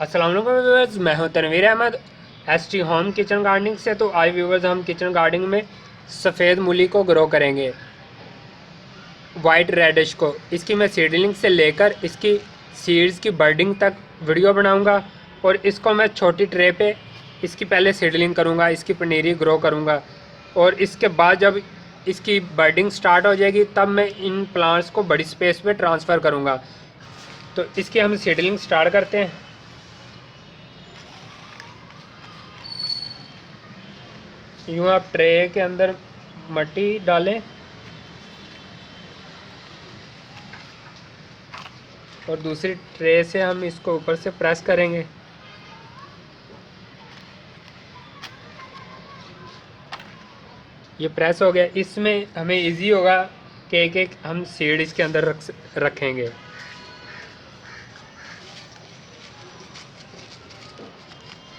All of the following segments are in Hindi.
अस्सलाम वालेकुम व्यूअर्स, मैं हूं Tanveer Ahmad ST home kitchen gardening से। तो आज व्यूअर्स हम किचन गार्डनिंग में सफ़ेद मूली को ग्रो करेंगे, वाइट रेडिश को। इसकी मैं सीडलिंग से लेकर इसकी सीड्स की बर्डिंग तक वीडियो बनाऊंगा और इसको मैं छोटी ट्रे पे इसकी पहले सीडलिंग करूंगा, इसकी पनीरी ग्रो करूंगा और इसके बाद जब इसकी बर्डिंग स्टार्ट हो जाएगी तब मैं इन प्लांट्स को बड़ी स्पेस में ट्रांसफ़र करूंगा। तो इसकी हम सीडलिंग स्टार्ट करते हैं। यूँ आप ट्रे के अंदर मिट्टी डालें और दूसरी ट्रे से हम इसको ऊपर से प्रेस करेंगे। ये प्रेस हो गया। इसमें हमें इजी होगा कि एक एक हम सीड इसके अंदर रखेंगे।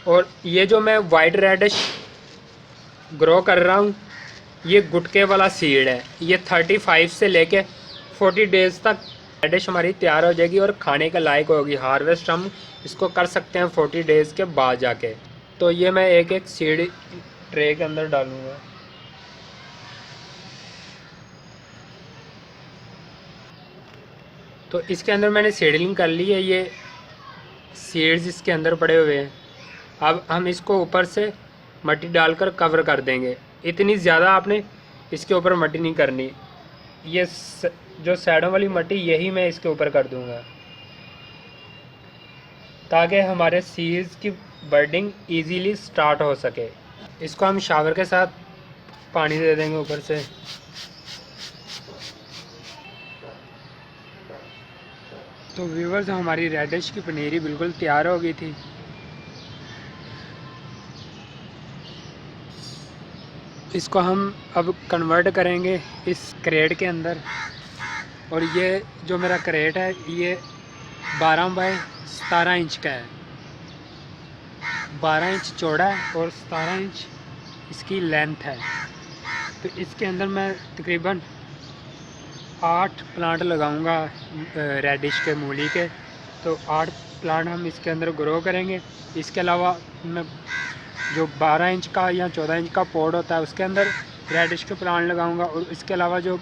और ये जो मैं वाइट रेडिश ग्रो कर रहा हूँ, ये गुटके वाला सीड है। ये 35 से लेके 40 डेज़ तक रेडिश हमारी तैयार हो जाएगी और खाने के लायक होगी। हार्वेस्ट हम इसको कर सकते हैं 40 डेज़ के बाद जाके। तो ये मैं एक एक सीड ट्रे के अंदर डालूँगा। तो इसके अंदर मैंने सीडलिंग कर ली है, ये सीड्स इसके अंदर पड़े हुए हैं। अब हम इसको ऊपर से मिट्टी डालकर कवर कर देंगे। इतनी ज़्यादा आपने इसके ऊपर मिट्टी नहीं करनी। ये जो साइडों वाली मिट्टी यही मैं इसके ऊपर कर दूंगा ताकि हमारे सीड्स की बर्डिंग इजीली स्टार्ट हो सके। इसको हम शावर के साथ पानी दे देंगे ऊपर से। तो व्यूअर्स, हमारी रेडिश की पनीरी बिल्कुल तैयार हो गई थी। इसको हम अब कन्वर्ट करेंगे इस क्रेट के अंदर। और ये जो मेरा क्रेट है ये 12 बाय 17 इंच का है। 12 इंच चौड़ा है और 17 इंच इसकी लेंथ है। तो इसके अंदर मैं तकरीबन 8 प्लांट लगाऊंगा रेडिश के मूली के। तो 8 प्लांट हम इसके अंदर ग्रो करेंगे। इसके अलावा मैं जो 12 इंच का या 14 इंच का पॉट होता है उसके अंदर रेडिश के प्लांट लगाऊंगा। और इसके अलावा जो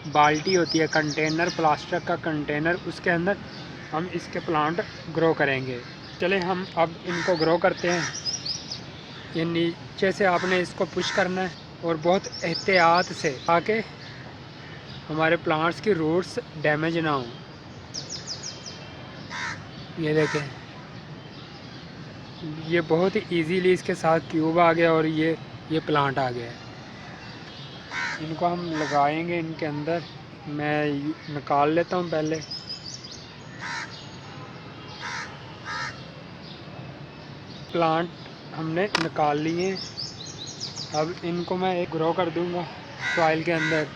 बाल्टी होती है, कंटेनर, प्लास्टिक का कंटेनर, उसके अंदर हम इसके प्लांट ग्रो करेंगे। चले हम अब इनको ग्रो करते हैं। ये नीचे से आपने इसको पुश करना है और बहुत एहतियात से, ताकि हमारे प्लांट्स की रूट्स डैमेज ना हो। ये देखें, ये बहुत ही ईजीली इसके साथ क्यूब आ गया और ये प्लांट आ गया है। इनको हम लगाएंगे इनके अंदर। मैं निकाल लेता हूँ पहले। प्लांट हमने निकाल लिए। अब इनको मैं एक ग्रो कर दूंगा सॉइल के अंदर।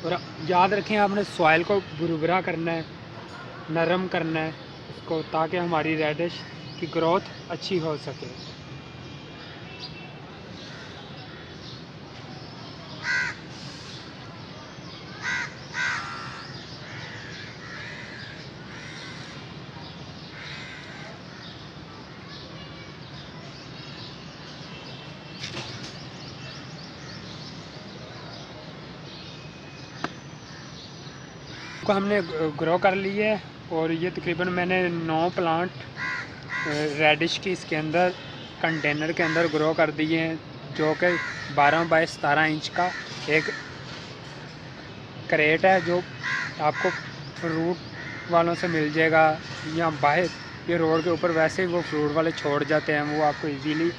और याद रखें, आपने सॉइल को भुरभुरा करना है, नरम करना है इसको, ताकि हमारी रेडिश की ग्रोथ अच्छी हो सके। को हमने ग्रो कर ली है और ये तकरीबन मैंने 9 प्लांट रेडिश की इसके अंदर कंटेनर के अंदर ग्रो कर दिए हैं, जो कि 12 बाय 17 इंच का एक क्रेट है, जो आपको फ्रूट वालों से मिल जाएगा या बाहर ये रोड के ऊपर वैसे ही वो फ्रूट वाले छोड़ जाते हैं, वो आपको इजीली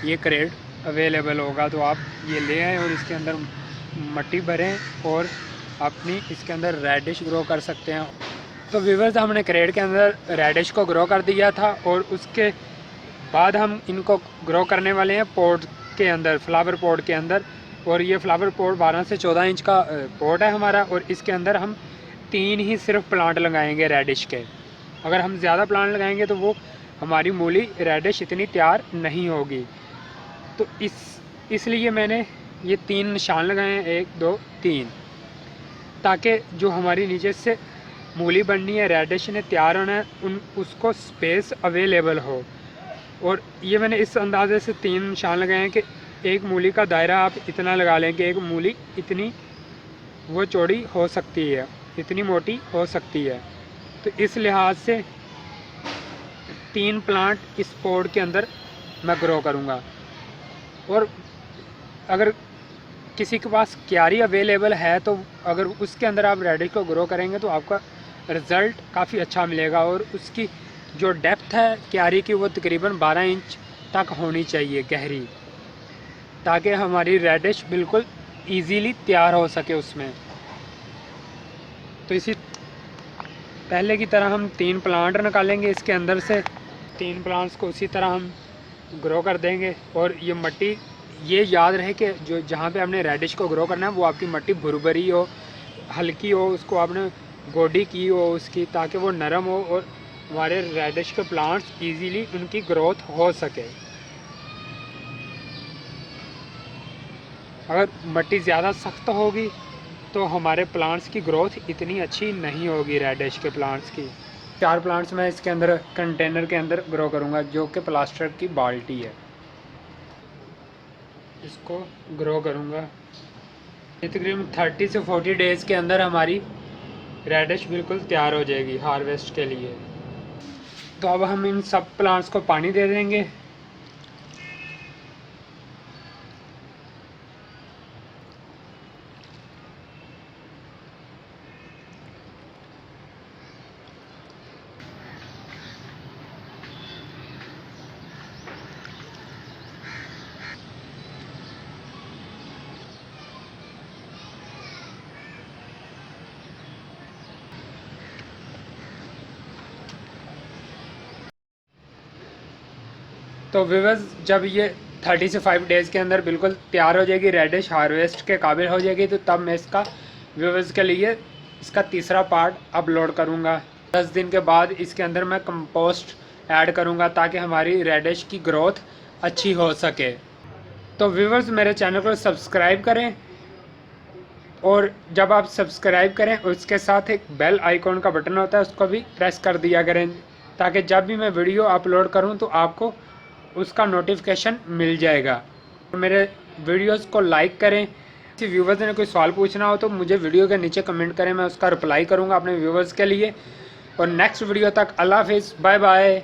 ये क्रेट अवेलेबल होगा। तो आप ये ले आएँ और इसके अंदर मिट्टी भरें और अपनी इसके अंदर रेडिश ग्रो कर सकते हैं। तो व्यूअर्स, हमने क्रेट के अंदर रेडिश को ग्रो कर दिया था और उसके बाद हम इनको ग्रो करने वाले हैं पॉट के अंदर, फ्लावर पॉट के अंदर। और ये फ्लावर पॉट 12 से 14 इंच का पॉट है हमारा और इसके अंदर हम 3 ही सिर्फ प्लांट लगाएंगे रेडिश के। अगर हम ज़्यादा प्लांट लगाएंगे तो वो हमारी मूली रेडिश इतनी तैयार नहीं होगी। तो इसलिए मैंने ये 3 निशान लगाए हैं, 1 2 3, ताकि जो हमारी नीचे से मूली बननी है, रेडिश ने तैयार होना है, उसको स्पेस अवेलेबल हो। और ये मैंने इस अंदाजे से 3 निशान लगाए हैं कि एक मूली का दायरा आप इतना लगा लें कि एक मूली इतनी वो चौड़ी हो सकती है, इतनी मोटी हो सकती है। तो इस लिहाज से 3 प्लांट इस पॉट के अंदर मैं ग्रो करूँगा। और अगर किसी के पास क्यारी अवेलेबल है तो अगर उसके अंदर आप रेडिश को ग्रो करेंगे तो आपका रिज़ल्ट काफ़ी अच्छा मिलेगा। और उसकी जो डेप्थ है क्यारी की वो तकरीबन 12 इंच तक होनी चाहिए गहरी, ताकि हमारी रेडिश बिल्कुल इजीली तैयार हो सके उसमें। तो इसी पहले की तरह हम 3 प्लांट निकालेंगे इसके अंदर से, 3 प्लांट्स को उसी तरह हम ग्रो कर देंगे। और ये मिट्टी ये याद रहे कि जो जहाँ पे आपने रेडिश को ग्रो करना है वो आपकी मिट्टी भुरभुरी हो, हल्की हो, उसको आपने गोडी की हो उसकी, ताकि वो नरम हो और हमारे रेडिश के प्लांट्स इजीली उनकी ग्रोथ हो सके। अगर मिट्टी ज़्यादा सख्त होगी तो हमारे प्लांट्स की ग्रोथ इतनी अच्छी नहीं होगी रेडिश के प्लांट्स की। 4 प्लांट्स मैं इसके अंदर कंटेनर के अंदर ग्रो करूँगा जो कि प्लास्टर की बाल्टी है, इसको ग्रो करूँगा। ये तकरीबन 30 से 40 डेज़ के अंदर हमारी रेडिश बिल्कुल तैयार हो जाएगी हार्वेस्ट के लिए। तो अब हम इन सब प्लांट्स को पानी दे देंगे। तो व्यूअर्स जब ये 30 से 5 डेज़ के अंदर बिल्कुल तैयार हो जाएगी, रेडिश हार्वेस्ट के काबिल हो जाएगी, तो तब मैं इसका व्यूअर्स के लिए इसका तीसरा पार्ट अपलोड करूँगा। 10 दिन के बाद इसके अंदर मैं कंपोस्ट ऐड करूँगा ताकि हमारी रेडिश की ग्रोथ अच्छी हो सके। तो व्यूअर्स मेरे चैनल को सब्सक्राइब करें, और जब आप सब्सक्राइब करें उसके साथ एक बेल आइकॉन का बटन होता है उसको भी प्रेस कर दिया करें, ताकि जब भी मैं वीडियो अपलोड करूं तो आपको उसका नोटिफिकेशन मिल जाएगा। मेरे वीडियोस को लाइक करें। किसी व्यूवर्स ने कोई सवाल पूछना हो तो मुझे वीडियो के नीचे कमेंट करें, मैं उसका रिप्लाई करूंगा अपने व्यूवर्स के लिए। और नेक्स्ट वीडियो तक अल्लाह हाफिज़, बाय बाय।